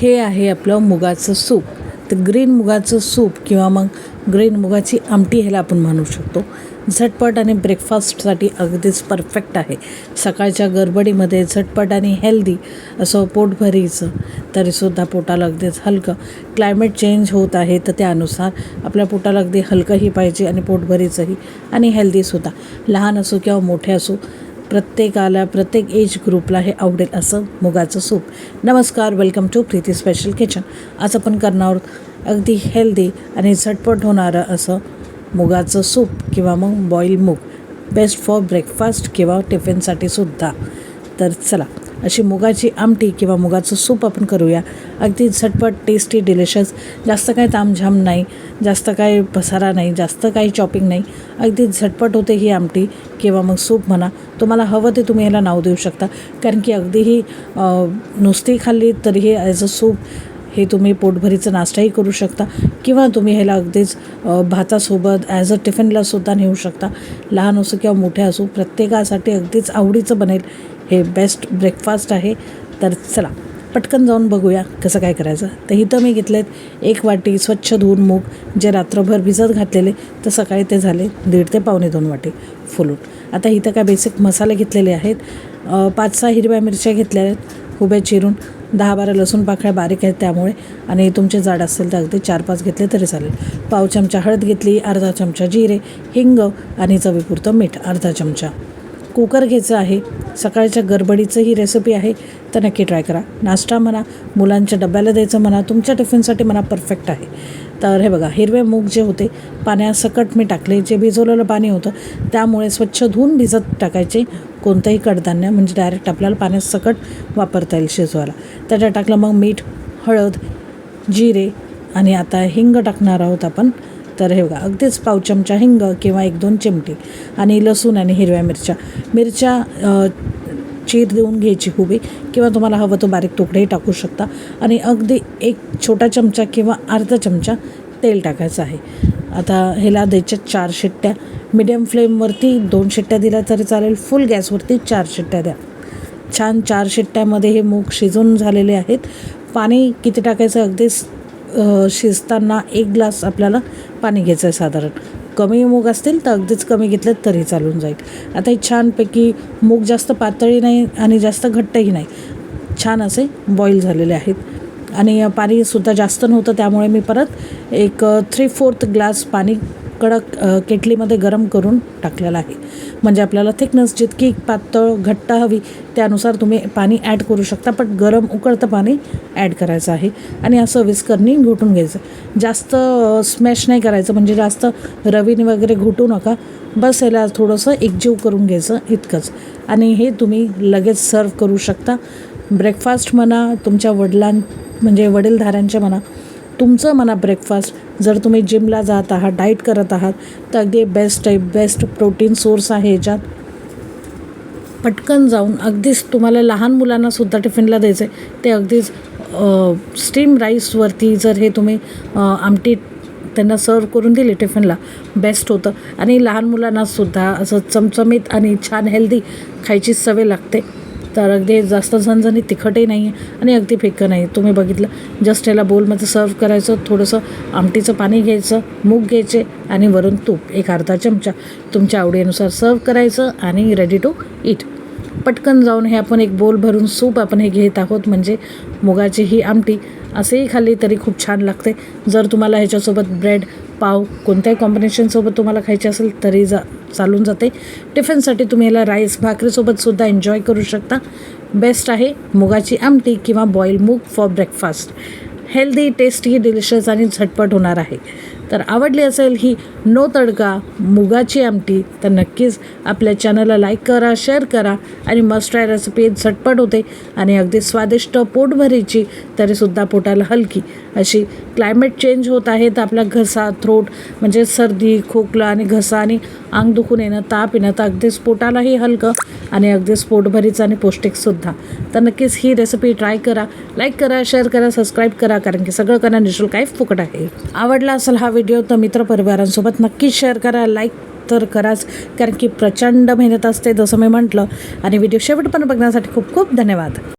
हे आहे आपलं मुगाचं सूप. तर ग्रीन मुगाचं सूप किंवा मग ग्रीन मुगाची आमटी ह्याला आपण म्हणू शकतो. झटपट आणि ब्रेकफास्टसाठी अगदीच परफेक्ट आहे. सकाळच्या गडबडीमध्ये झटपट आणि हेल्दी असं पोटभरीचं, तरीसुद्धा पोटाला अगदीच हलकं. क्लायमेट चेंज होत आहे तर त्यानुसार आपल्या पोटाला अगदी हलकंही पाहिजे आणि पोटभरीचंही आणि हेल्दीसुद्धा. लहान असो किंवा मोठे असो, प्रत्येकाला प्रत्येक एज ग्रुपला हे आवडेल असं मुगाचं सूप. नमस्कार, welcome to Preeti special kitchen. आज आपण करणार आहोत अगदी हेल्दी आणि झटपट होणारं असं मुगाचं सूप किंवा मग बॉईल मूग. बेस्ट फॉर ब्रेकफास्ट किंवा टिफिनसाठी सुद्धा. तर चला, अशी मुगाची आमटी किंवा मुगाचं सूप आपण करूया. अगदी झटपट, टेस्टी, डिलिशियस. जास्त काही तामझाम नाही, जास्त काही पसारा नाही, जास्त काही चॉपिंग नाही. अगदी झटपट होते ही आमटी किंवा मग सूप म्हणा. तुम्हाला हवं ते तुम्ही ह्याला नाव देऊ शकता, कारण की अगदी ही नुसती खाल्ली तरीही ॲज अ सूप हे तुम्ही पोटभरीचं नाश्ताही करू शकता किंवा तुम्ही ह्याला अगदीच भातासोबत ॲज अ टिफिनलासुद्धा नेऊ शकता. लहान असो किंवा मोठे असो, प्रत्येकासाठी अगदीच आवडीचं बनेल. हे बेस्ट ब्रेकफास्ट आहे. तर चला पटकन जाऊन बघूया कसं काय करायचं. तर इथं मी घेतलेत 1 वाटी स्वच्छ धुवून मूग, जे रात्रभर भिजत घातलेले, तर सकाळी ते झाले 1.5 ते पावणे 2 वाटी फुलून. आता इथं काय बेसिक मसाले घेतलेले आहेत. 5-6 हिरव्या मिरच्या घेतलेल्या आहेत उभ्या चिरून. 10-12 लसूण पाकळ्या बारीक आहेत त्यामुळे, आणि तुमचे जाड असेल तर अगदी 4-5 घेतले तरी चालेल. पाव चमचा हळद घेतली, अर्धा चमचा जिरे, हिंग आणि चवीपुरतं मीठ अर्धा चमचा. कुकर घ्यायचं आहे. सकाळच्या गडबडीचं ही रेसिपी आहे, तर नक्की ट्राय करा. नाश्ता म्हणा, मुलांच्या डब्याला द्यायचं म्हणा, तुमच्या टिफिनसाठी म्हणा, परफेक्ट आहे. तर हे बघा, हिरवे मूग जे होते पाण्यासकट मी टाकले. जे भिजवलेलं पाणी होतं त्यामुळे स्वच्छ धुवून भिजत टाकायचे. कोणतंही कडधान्य म्हणजे डायरेक्ट आपल्याला पाण्यासकट वापरता येईल शिजवायला. त्याच्यात टाकलं मग मीठ, हळद, जिरे आणि आता हिंग टाकणार आहोत आपण. तर हे बघा, अगदीच पाव चमचा हिंग किंवा 1-2 चिमटी, आणि लसूण आणि हिरव्या मिरच्या चीर देऊन घ्यायची उभी, किंवा तुम्हाला हवं तो बारीक तुकडेही टाकू शकता. आणि अगदी 1 छोटा चमचा किंवा अर्धा चमचा तेल टाकायचं आहे. आता ह्याला द्यायच्या 4 शिट्ट्या. मीडियम फ्लेमवरती 2 शिट्ट्या दिल्या तरी चालेल. फुल गॅसवरती 4 शिट्ट्या द्या. छान 4 शिट्ट्यामध्ये हे मूग शिजून झालेले आहेत. पाणी किती टाकायचं, अगदीच शिजताना 1 ग्लास आपल्याला पाणी घ्यायचं आहे साधारण. कमी मूग असतील तर अगदीच कमी घेतलेत तरी चालून जाईल. आता हे छानपैकी मूग जास्त पातळी नाही आणि जास्त घट्टही नाही, छान असे बॉईल झालेले आहेत. आणि पाणीसुद्धा जास्त नव्हतं त्यामुळे मी परत एक 3/4 ग्लास पाणी कडक केटलीमध्ये गरम करून टाकलेलं आहे. म्हणजे आपल्याला थिकनेस जितकी पातळ घट्ट हवी त्यानुसार तुम्ही पाणी ॲड करू शकता, पण गरम उकळतं पाणी ॲड करायचं आहे. आणि असं विस्करनी घोटून घ्यायचं. जास्त स्मॅश नाही करायचं, म्हणजे जास्त रवीने वगैरे घोटू नका. बस याला थोडंसं एकजीव करून घ्यायचं इतकंच. आणि हे तुम्ही लगेच सर्व करू शकता. ब्रेकफास्ट म्हणा, तुमच्या म्हणजे वडीलधाऱ्यांच्या म्हणा, तुमचं म्हणा ब्रेकफास्ट. जर तुम्ही जिमला जात आहात, डाईट करत आहात, तर अगदी बेस्ट प्रोटीन सोर्स आहे ह्याच्यात. पटकन जाऊन अगदीच तुम्हाला लहान मुलांनासुद्धा टिफिनला द्यायचं आहे, ते अगदीच स्टीम राईसवरती जर हे तुम्ही आमटी त्यांना सर्व करून दिली टिफिनला, बेस्ट होतं. आणि लहान मुलांनासुद्धा असं चमचमीत आणि छान हेल्दी खायची सवय लागते. तर अगदी जास्त झणझणीत तिखटही नाही आहे आणि अगदी फिक्कं नाही. तुम्ही बघितलं, जस्ट याला बोलमध्ये सर्व करायचं. थोडंसं आमटीचं पाणी घ्यायचं, मूग घ्यायचे आणि वरून तूप 1 अर्धा चमचा तुमच्या आवडीनुसार सर्व करायचं आणि रेडी टू ईट. पटकन जाऊन हे आपण एक बोल भरून सूप आपण हे घेत आहोत. म्हणजे मुगाची ही आमटी असेही खाल्ली तरी खूप छान लागते. जर तुम्हाला ह्याच्यासोबत ब्रेड, पाव, कोणत्याही कॉम्बिनेशनसोबत तुम्हाला खायची असेल तरी चालून जाते. टिफिनसाठी तुम्ही याला राईस भाकरीसोबतसुद्धा एन्जॉय करू शकता. बेस्ट आहे मुगाची आमटी किंवा बॉईल मूग for breakfast. Healthy, tasty, delicious आणि झटपट होणार आहे. तर आवडली असेल ही नो तडका मुगाची आमटी, तर नक्कीच आपल्या चॅनलला लाईक करा, शेअर करा. आणि मस्ट ट्राय रेसिपी. झटपट होते आणि अगदी स्वादिष्ट, पोटभरीची, तरीसुद्धा पोटाला हलकी अशी. क्लायमेट चेंज होत आहे तर आपला घसा, थ्रोट म्हणजे सर्दी, खोकला आणि घसा आणि अंग दुखून येणं, ताप येणं, तर अगदीच पोटालाही हलकं आणि अगदीच पोटभरीचं आणि पौष्टिकसुद्धा. तर नक्कीच ही रेसिपी ट्राय करा. लाईक करा, शेअर करा, सबस्क्राईब करा, कारण की सगळं करणं निःशुल्क आहे, फुकट आहे. आवडला असेल हा व्हिडिओ तर मित्रपरिवारांसोबत नक्कीच शेअर करा. लाईक तर कराच, कारण की प्रचंड मेहनत असते जसं मी म्हटलं. आणि व्हिडिओ शेवटपर्यंत बघण्यासाठी खूप खूप धन्यवाद.